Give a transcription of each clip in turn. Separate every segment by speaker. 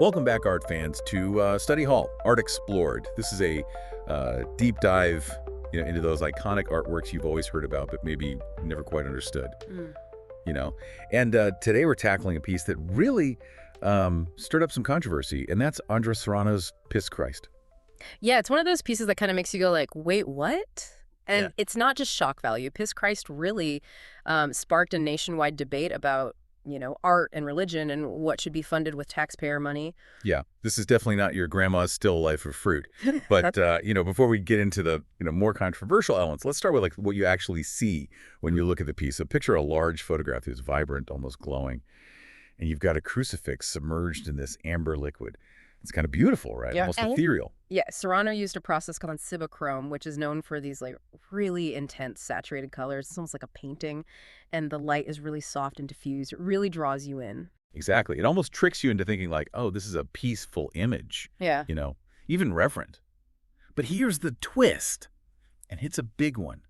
Speaker 1: Welcome back, art fans, to Study Hall, Art Explored. This is a deep dive into those iconic artworks you've always heard about, but maybe never quite understood.
Speaker 2: Mm.
Speaker 1: You know, and today we're tackling a piece that really stirred up some controversy, and that's Andres Serrano's Piss Christ.
Speaker 2: Yeah, it's one of those pieces that kind of makes you go like, wait, what? And
Speaker 1: Yeah.
Speaker 2: it's not just shock value. Piss Christ really sparked a nationwide debate about, art and religion and what should be funded with taxpayer money.
Speaker 1: Yeah, this is definitely not your grandma's still life of fruit. But, before we get into the, more controversial elements, let's start with like what you actually see when you look at the piece. So picture a large photograph that's vibrant, almost glowing, and you've got a crucifix submerged in this amber liquid. It's kind of beautiful, right?
Speaker 2: Yeah.
Speaker 1: Almost ethereal.
Speaker 2: Yeah, Serrano used a process called cibachrome, which is known for these like really intense saturated colors. It's almost like a painting, and the light is really soft and diffused. It really draws you in.
Speaker 1: Exactly. It almost tricks you into thinking like, oh, this is a peaceful image,
Speaker 2: Yeah.
Speaker 1: even reverent. But here's the twist, and it's a big one.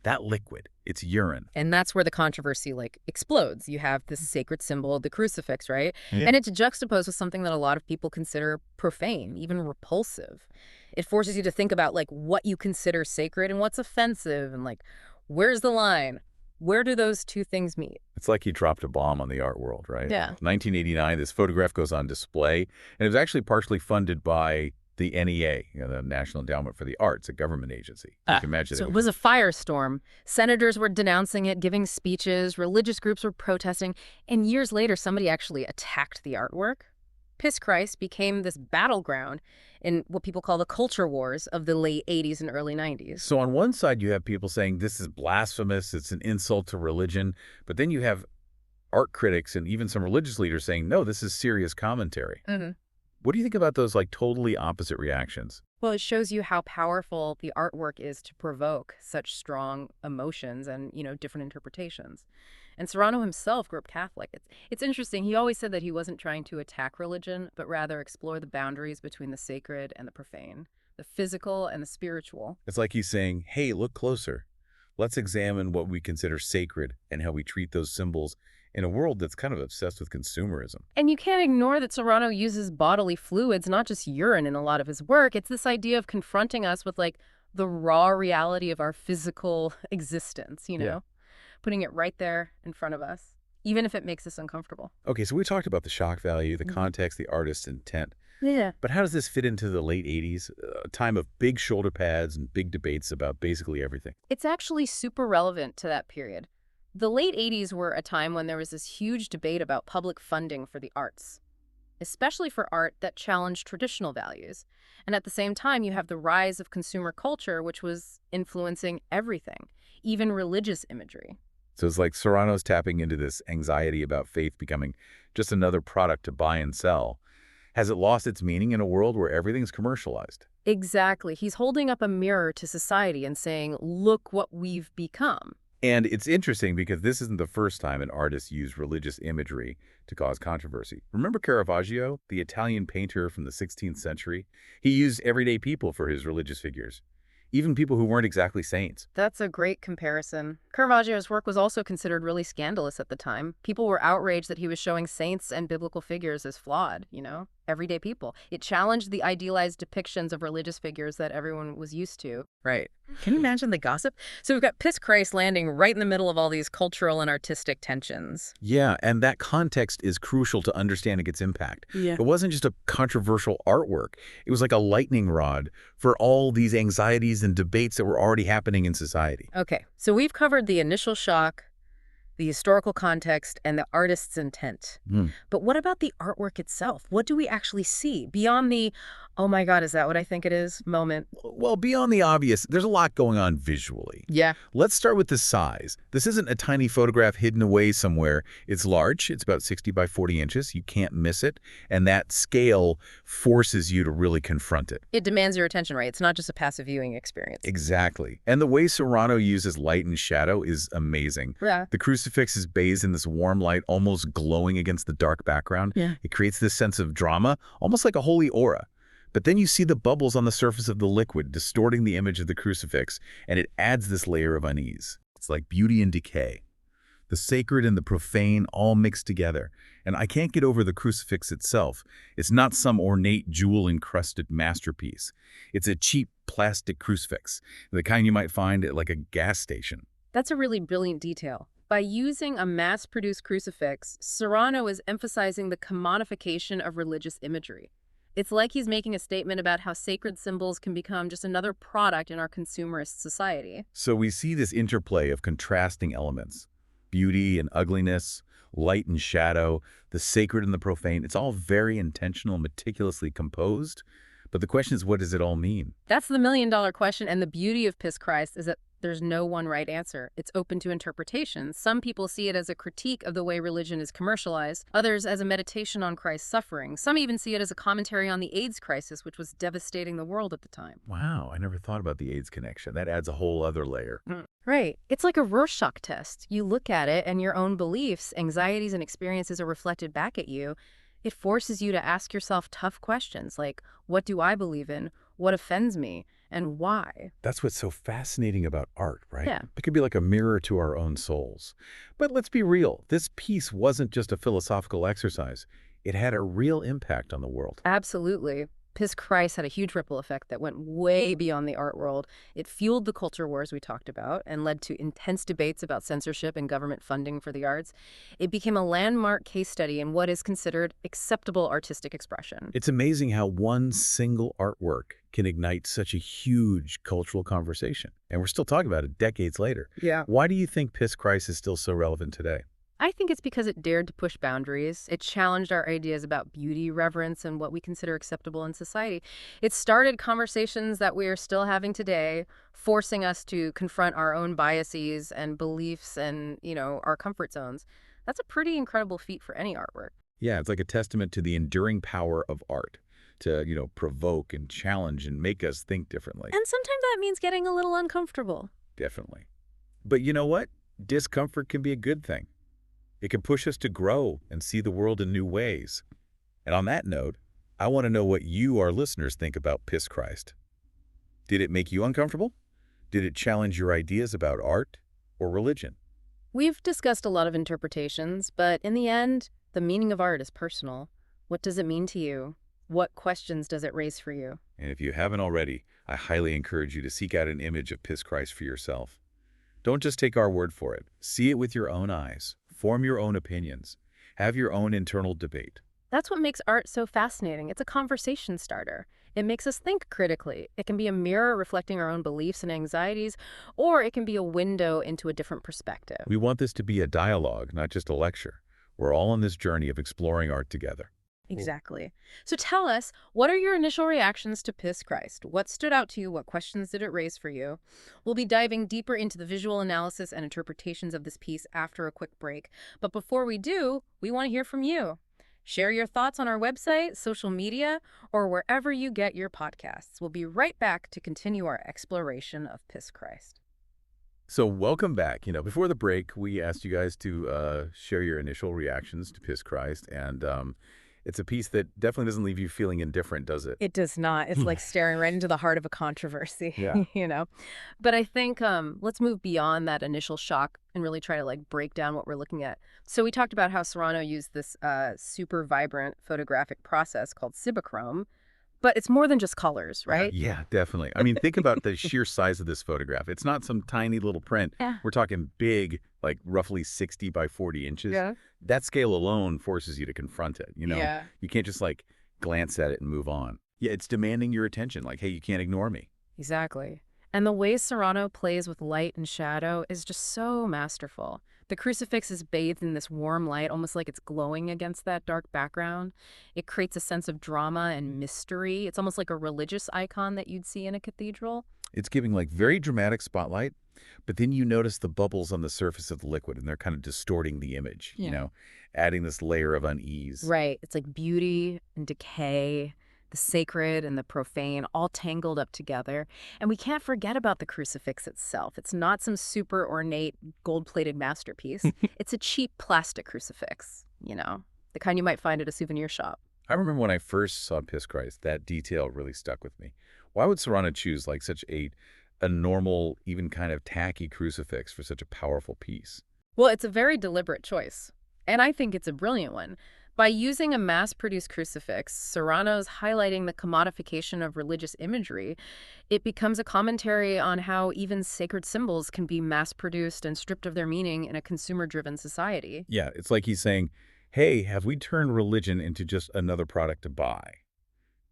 Speaker 1: That liquid, it's urine.
Speaker 2: And that's where the controversy like explodes. You have this sacred symbol, the crucifix, right?
Speaker 1: Yeah.
Speaker 2: And it's juxtaposed with something that a lot of people consider profane, even repulsive. It forces you to think about like what you consider sacred and what's offensive and like where's the line? Where do those two things meet?
Speaker 1: It's like he dropped a bomb on the art world, right?
Speaker 2: Yeah.
Speaker 1: 1989, this photograph goes on display, and it was actually partially funded by the NEA, the National Endowment for the Arts, a government agency. You can imagine
Speaker 2: So
Speaker 1: it.
Speaker 2: it was a firestorm. Senators were denouncing it, giving speeches, religious groups were protesting, and years later somebody actually attacked the artwork. Piss Christ became this battleground in what people call the culture wars of the late 80s and early 90s.
Speaker 1: So on one side, you have people saying this is blasphemous, it's an insult to religion, but then you have art critics and even some religious leaders saying, no, this is serious commentary.
Speaker 2: Mm-hmm.
Speaker 1: What do you think about those like totally opposite reactions?
Speaker 2: Well, it shows you how powerful the artwork is to provoke such strong emotions and, different interpretations. And Serrano himself grew up Catholic. It's interesting. He always said that he wasn't trying to attack religion, but rather explore the boundaries between the sacred and the profane, the physical and the spiritual.
Speaker 1: It's like he's saying, hey, look closer. Let's examine what we consider sacred and how we treat those symbols in a world that's kind of obsessed with consumerism.
Speaker 2: And you can't ignore that Serrano uses bodily fluids, not just urine, in a lot of his work. It's this idea of confronting us with, like, the raw reality of our physical existence,
Speaker 1: Yeah.
Speaker 2: Putting it right there in front of us, even if it makes us uncomfortable.
Speaker 1: Okay, so we talked about the shock value, the context, the artist's intent.
Speaker 2: Yeah.
Speaker 1: But how does this fit into the late 80s, a time of big shoulder pads and big debates about basically everything?
Speaker 2: It's actually super relevant to that period. The late 80s were a time when there was this huge debate about public funding for the arts, especially for art that challenged traditional values. And at the same time, you have the rise of consumer culture, which was influencing everything, even religious imagery.
Speaker 1: So it's like Serrano's tapping into this anxiety about faith becoming just another product to buy and sell. Has it lost its meaning in a world where everything's commercialized?
Speaker 2: Exactly. He's holding up a mirror to society and saying, look what we've become.
Speaker 1: And it's interesting because this isn't the first time an artist used religious imagery to cause controversy. Remember Caravaggio, the Italian painter from the 16th century? He used everyday people for his religious figures, even people who weren't exactly saints.
Speaker 2: That's a great comparison. Caravaggio's work was also considered really scandalous at the time. People were outraged that he was showing saints and biblical figures as flawed, everyday people. It challenged the idealized depictions of religious figures that everyone was used to. Right. Can you imagine the gossip? So we've got Piss Christ landing right in the middle of all these cultural and artistic tensions.
Speaker 1: Yeah, and that context is crucial to understanding its impact.
Speaker 2: Yeah.
Speaker 1: It wasn't just a controversial artwork. It was like a lightning rod for all these anxieties and debates that were already happening in society.
Speaker 2: Okay, so we've covered the initial shock, the historical context, and the artist's intent. But what about the artwork itself? What do we actually see beyond the, oh my God, is that what I think it is moment?
Speaker 1: Well, beyond the obvious, there's a lot going on visually.
Speaker 2: Yeah.
Speaker 1: Let's start with the size. This isn't a tiny photograph hidden away somewhere. It's large. It's about 60 by 40 inches. You can't miss it. And that scale forces you to really confront it.
Speaker 2: It demands your attention, right? It's not just a passive viewing experience.
Speaker 1: Exactly. And the way Serrano uses light and shadow is amazing.
Speaker 2: Yeah.
Speaker 1: The crucifix is bathed in this warm light, almost glowing against the dark background.
Speaker 2: Yeah.
Speaker 1: It creates this sense of drama, almost like a holy aura. But then you see the bubbles on the surface of the liquid distorting the image of the crucifix, and it adds this layer of unease. It's like beauty and decay. The sacred and the profane all mixed together. And I can't get over the crucifix itself. It's not some ornate jewel-encrusted masterpiece. It's a cheap plastic crucifix, the kind you might find at like a gas station.
Speaker 2: That's a really brilliant detail. By using a mass-produced crucifix, Serrano is emphasizing the commodification of religious imagery. It's like he's making a statement about how sacred symbols can become just another product in our consumerist society.
Speaker 1: So we see this interplay of contrasting elements. Beauty and ugliness, light and shadow, the sacred and the profane. It's all very intentional, meticulously composed. But the question is, what does it all mean?
Speaker 2: That's the million-dollar question, and the beauty of Piss Christ is that there's no one right answer. It's open to interpretation. Some people see it as a critique of the way religion is commercialized, others as a meditation on Christ's suffering. Some even see it as a commentary on the AIDS crisis, which was devastating the world at the time.
Speaker 1: Wow, I never thought about the AIDS connection. That adds a whole other layer.
Speaker 2: Right. It's like a Rorschach test. You look at it and your own beliefs, anxieties, and experiences are reflected back at you. It forces you to ask yourself tough questions like, what do I believe in? What offends me? And why?
Speaker 1: That's what's so fascinating about art, right?
Speaker 2: Yeah.
Speaker 1: It could be like a mirror to our own souls. But let's be real. This piece wasn't just a philosophical exercise. It had a real impact on the world.
Speaker 2: Absolutely. Piss Christ had a huge ripple effect that went way beyond the art world. It fueled the culture wars we talked about and led to intense debates about censorship and government funding for the arts. It became a landmark case study in what is considered acceptable artistic expression.
Speaker 1: It's amazing how one single artwork can ignite such a huge cultural conversation. And we're still talking about it decades later.
Speaker 2: Yeah.
Speaker 1: Why do you think Piss Christ is still so relevant today?
Speaker 2: I think it's because it dared to push boundaries. It challenged our ideas about beauty, reverence, and what we consider acceptable in society. It started conversations that we are still having today, forcing us to confront our own biases and beliefs and, our comfort zones. That's a pretty incredible feat for any artwork.
Speaker 1: Yeah, it's like a testament to the enduring power of art to, provoke and challenge and make us think differently.
Speaker 2: And sometimes that means getting a little uncomfortable.
Speaker 1: Definitely. But you know what? Discomfort can be a good thing. It can push us to grow and see the world in new ways. And on that note, I want to know what you, our listeners, think about Piss Christ. Did it make you uncomfortable? Did it challenge your ideas about art or religion?
Speaker 2: We've discussed a lot of interpretations, but in the end, the meaning of art is personal. What does it mean to you? What questions does it raise for you?
Speaker 1: And if you haven't already, I highly encourage you to seek out an image of Piss Christ for yourself. Don't just take our word for it. See it with your own eyes. Form your own opinions. Have your own internal debate.
Speaker 2: That's what makes art so fascinating. It's a conversation starter. It makes us think critically. It can be a mirror reflecting our own beliefs and anxieties, or it can be a window into a different perspective.
Speaker 1: We want this to be a dialogue, not just a lecture. We're all on this journey of exploring art together.
Speaker 2: Exactly. So tell us, what are your initial reactions to Piss Christ? What stood out to you? What questions did it raise for you? We'll be diving deeper into the visual analysis and interpretations of this piece after a quick break. But before we do, we want to hear from you. Share your thoughts on our website, social media, or wherever you get your podcasts. We'll be right back to continue our exploration of Piss Christ.
Speaker 1: So welcome back. Before the break, we asked you guys to share your initial reactions to Piss Christ, and it's a piece that definitely doesn't leave you feeling indifferent, does it?
Speaker 2: It does not. It's like staring right into the heart of a controversy,
Speaker 1: Yeah.
Speaker 2: But I think let's move beyond that initial shock and really try to break down what we're looking at. So we talked about how Serrano used this super vibrant photographic process called cibachrome, but it's more than just colors, right?
Speaker 1: Yeah, definitely. I mean, think about the sheer size of this photograph. It's not some tiny little print.
Speaker 2: Yeah.
Speaker 1: We're talking big, like roughly 60 by 40 inches.
Speaker 2: Yeah.
Speaker 1: That scale alone forces you to confront it,
Speaker 2: Yeah.
Speaker 1: You can't just glance at it and move on. Yeah, it's demanding your attention. Like, hey, you can't ignore me.
Speaker 2: Exactly. And the way Serrano plays with light and shadow is just so masterful. The crucifix is bathed in this warm light, almost like it's glowing against that dark background. It creates a sense of drama and mystery. It's almost like a religious icon that you'd see in a cathedral.
Speaker 1: It's giving very dramatic spotlight, but then you notice the bubbles on the surface of the liquid, and they're kind of distorting the image, adding this layer of unease.
Speaker 2: Right. It's like beauty and decay, the sacred and the profane, all tangled up together. And we can't forget about the crucifix itself. It's not some super ornate gold-plated masterpiece. It's a cheap plastic crucifix, the kind you might find at a souvenir shop.
Speaker 1: I remember when I first saw Piss Christ, that detail really stuck with me. Why would Serrano choose such a normal, even kind of tacky crucifix for such a powerful piece?
Speaker 2: Well, it's a very deliberate choice, and I think it's a brilliant one. By using a mass-produced crucifix, Serrano's highlighting the commodification of religious imagery. It becomes a commentary on how even sacred symbols can be mass-produced and stripped of their meaning in a consumer-driven society.
Speaker 1: Yeah, it's like he's saying, hey, have we turned religion into just another product to buy?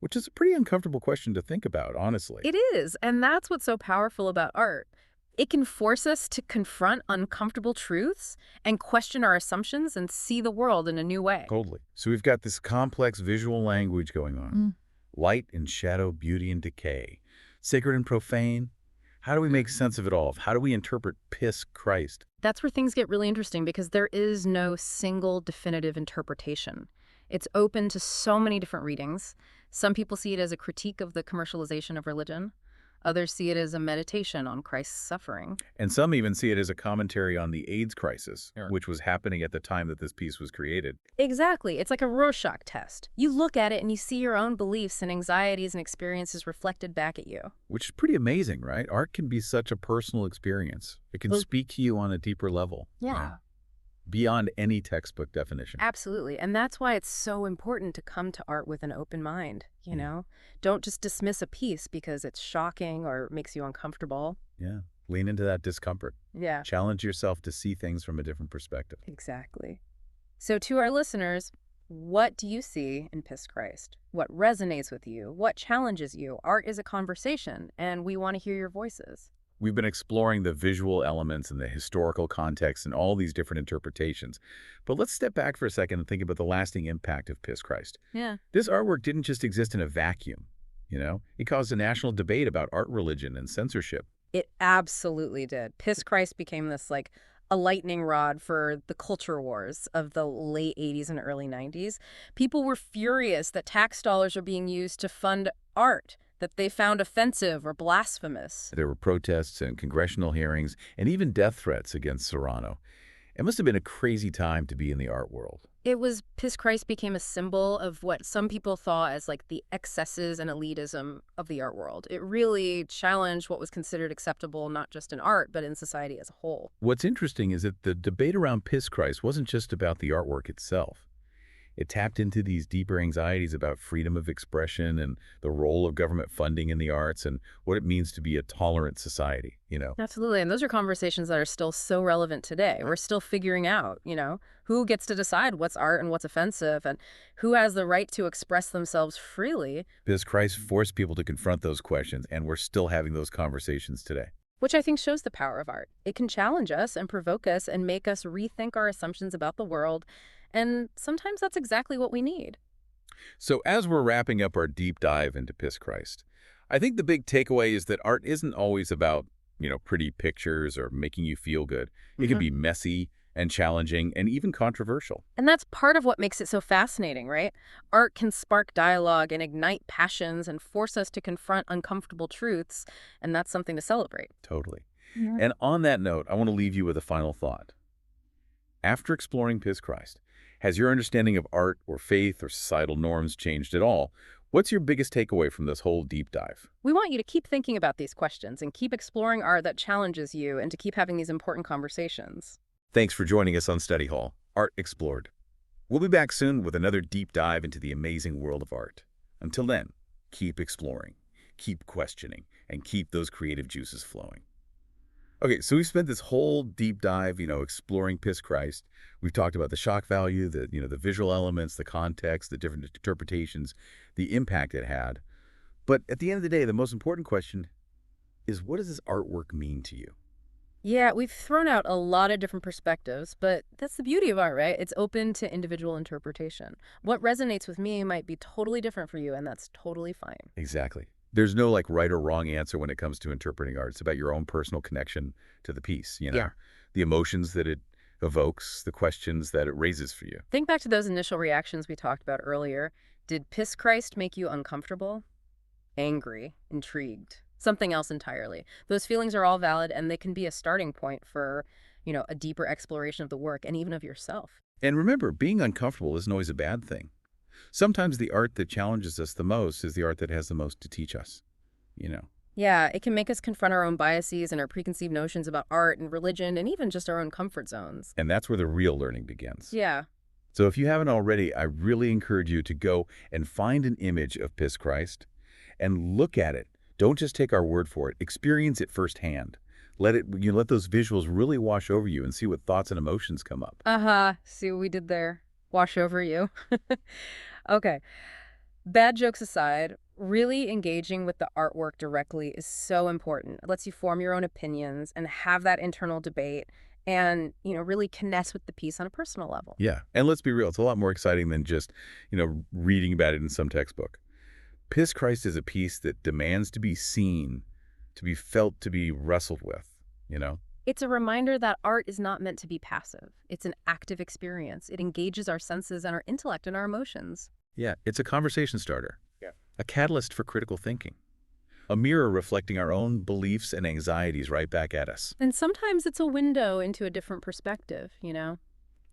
Speaker 1: Which is a pretty uncomfortable question to think about, honestly.
Speaker 2: It is, and that's what's so powerful about art. It can force us to confront uncomfortable truths and question our assumptions and see the world in a new way.
Speaker 1: Totally. So we've got this complex visual language going on. Light and shadow, beauty and decay. Sacred and profane. How do we make sense of it all? How do we interpret piss Christ?
Speaker 2: That's where things get really interesting because there is no single definitive interpretation. It's open to so many different readings. Some people see it as a critique of the commercialization of religion. Others see it as a meditation on Christ's suffering.
Speaker 1: And some even see it as a commentary on the AIDS crisis,
Speaker 3: Sure.
Speaker 1: which was happening at the time that this piece was created.
Speaker 2: Exactly. It's like a Rorschach test. You look at it and you see your own beliefs and anxieties and experiences reflected back at you.
Speaker 1: Which is pretty amazing, right? Art can be such a personal experience. It can
Speaker 2: Well-
Speaker 1: speak to you on a deeper level.
Speaker 2: Yeah.
Speaker 1: Beyond any textbook definition.
Speaker 2: Absolutely. And that's why it's so important to come to art with an open mind, you
Speaker 1: Yeah.
Speaker 2: know? Don't just dismiss a piece because it's shocking or makes you uncomfortable.
Speaker 1: Yeah. Lean into that discomfort.
Speaker 2: Yeah,
Speaker 1: Challenge yourself to see things from a different perspective.
Speaker 2: exactly. So to our listeners, what do you see in Piss Christ? What resonates with you? What challenges you? Art is a conversation, and we want to hear your voices.
Speaker 1: We've been exploring the visual elements and the historical context and all these different interpretations. But let's step back for a second and think about the lasting impact of Piss Christ.
Speaker 2: Yeah.
Speaker 1: This artwork didn't just exist in a vacuum, you know? It caused a national debate about art religion and censorship.
Speaker 2: It absolutely did. Piss Christ became this like a lightning rod for the culture wars of the late 80s and early 90s. People were furious that tax dollars are being used to fund art that they found offensive or blasphemous.
Speaker 1: There were protests and congressional hearings and even death threats against Serrano. It must have been a crazy time to be in the art world.
Speaker 2: It was Piss Christ became a symbol of what some people thought as like the excesses and elitism of the art world. It really challenged what was considered acceptable, not just in art, but in society as a whole.
Speaker 1: What's interesting is that the debate around Piss Christ wasn't just about the artwork itself. It tapped into these deeper anxieties about freedom of expression and the role of government funding in the arts and what it means to be a tolerant society, you know?
Speaker 2: Absolutely. And those are conversations that are still so relevant today. We're still figuring out, who gets to decide what's art and what's offensive and who has the right to express themselves freely,
Speaker 1: Piss Christ forced people to confront those questions, and we're still having those conversations today.
Speaker 2: which I think shows the power of art. It can challenge us and provoke us and make us rethink our assumptions about the world. And sometimes that's exactly what we need.
Speaker 1: So as we're wrapping up our deep dive into Piss Christ, I think the big takeaway is that art isn't always about, pretty pictures or making you feel good. It can be messy and challenging and even controversial.
Speaker 2: And that's part of what makes it so fascinating, right? Art can spark dialogue and ignite passions and force us to confront uncomfortable truths, and that's something to celebrate.
Speaker 1: Totally.
Speaker 2: Yeah.
Speaker 1: And on that note, I want to leave you with a final thought. After exploring Piss Christ, has your understanding of art or faith or societal norms changed at all? What's your biggest takeaway from this whole deep dive?
Speaker 2: We want you to keep thinking about these questions and keep exploring art that challenges you and to keep having these important conversations.
Speaker 1: Thanks for joining us on Study Hall, Art Explored. We'll be back soon with another deep dive into the amazing world of art. Until then, keep exploring, keep questioning, and keep those creative juices flowing. Okay, so we've spent this whole deep dive, exploring Piss Christ. We've talked about the shock value, the visual elements, the context, the different interpretations, the impact it had. But at the end of the day, the most important question is, what does this artwork mean to you?
Speaker 2: Yeah, we've thrown out a lot of different perspectives, but that's the beauty of art, right? It's open to individual interpretation. What resonates with me might be totally different for you, and that's totally fine.
Speaker 1: Exactly. There's no right or wrong answer when it comes to interpreting art. It's about your own personal connection to the piece,
Speaker 2: Yeah.
Speaker 1: the emotions that it evokes, the questions that it raises for you.
Speaker 2: Think back to those initial reactions we talked about earlier. Did Piss Christ make you uncomfortable? Angry? Intrigued? Something else entirely. Those feelings are all valid, and they can be a starting point for, a deeper exploration of the work and even of yourself.
Speaker 1: And remember, being uncomfortable isn't always a bad thing. Sometimes the art that challenges us the most is the art that has the most to teach us,
Speaker 2: Yeah, it can make us confront our own biases and our preconceived notions about art and religion and even just our own comfort zones.
Speaker 1: And that's where the real learning begins.
Speaker 2: Yeah.
Speaker 1: So if you haven't already, I really encourage you to go and find an image of Piss Christ and look at it. Don't just take our word for it. Experience it firsthand. Let those visuals really wash over you and see what thoughts and emotions come up.
Speaker 2: Uh-huh. See what we did there? Wash over you. Okay. Bad jokes aside, really engaging with the artwork directly is so important. It lets you form your own opinions and have that internal debate and, really connect with the piece on a personal level.
Speaker 1: Yeah, and let's be real, it's a lot more exciting than just, reading about it in some textbook. Piss Christ is a piece that demands to be seen, to be felt, to be wrestled with.
Speaker 2: It's a reminder that art is not meant to be passive. It's an active experience. It engages our senses and our intellect and our emotions.
Speaker 1: Yeah, it's a conversation starter.
Speaker 3: Yeah.
Speaker 1: A catalyst for critical thinking. A mirror reflecting our own beliefs and anxieties right back at us.
Speaker 2: And sometimes it's a window into a different perspective,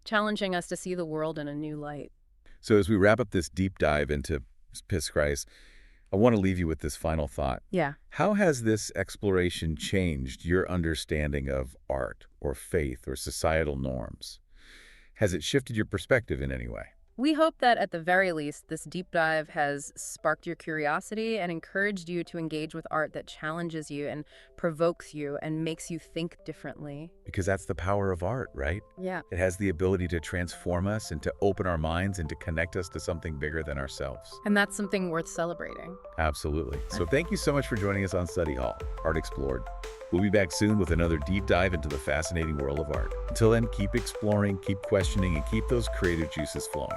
Speaker 2: challenging us to see the world in a new light.
Speaker 1: So as we wrap up this deep dive into Piss Christ, I want to leave you with this final thought.
Speaker 2: Yeah.
Speaker 1: How has this exploration changed your understanding of art or faith or societal norms? Has it shifted your perspective in any way?
Speaker 2: We hope that at the very least, this deep dive has sparked your curiosity and encouraged you to engage with art that challenges you and provokes you and makes you think differently.
Speaker 1: Because that's the power of art, right?
Speaker 2: Yeah.
Speaker 1: It has the ability to transform us and to open our minds and to connect us to something bigger than ourselves.
Speaker 2: And that's something worth celebrating.
Speaker 1: Absolutely. So thank you so much for joining us on Study Hall, Art Explored. We'll be back soon with another deep dive into the fascinating world of art. Until then, keep exploring, keep questioning, and keep those creative juices flowing.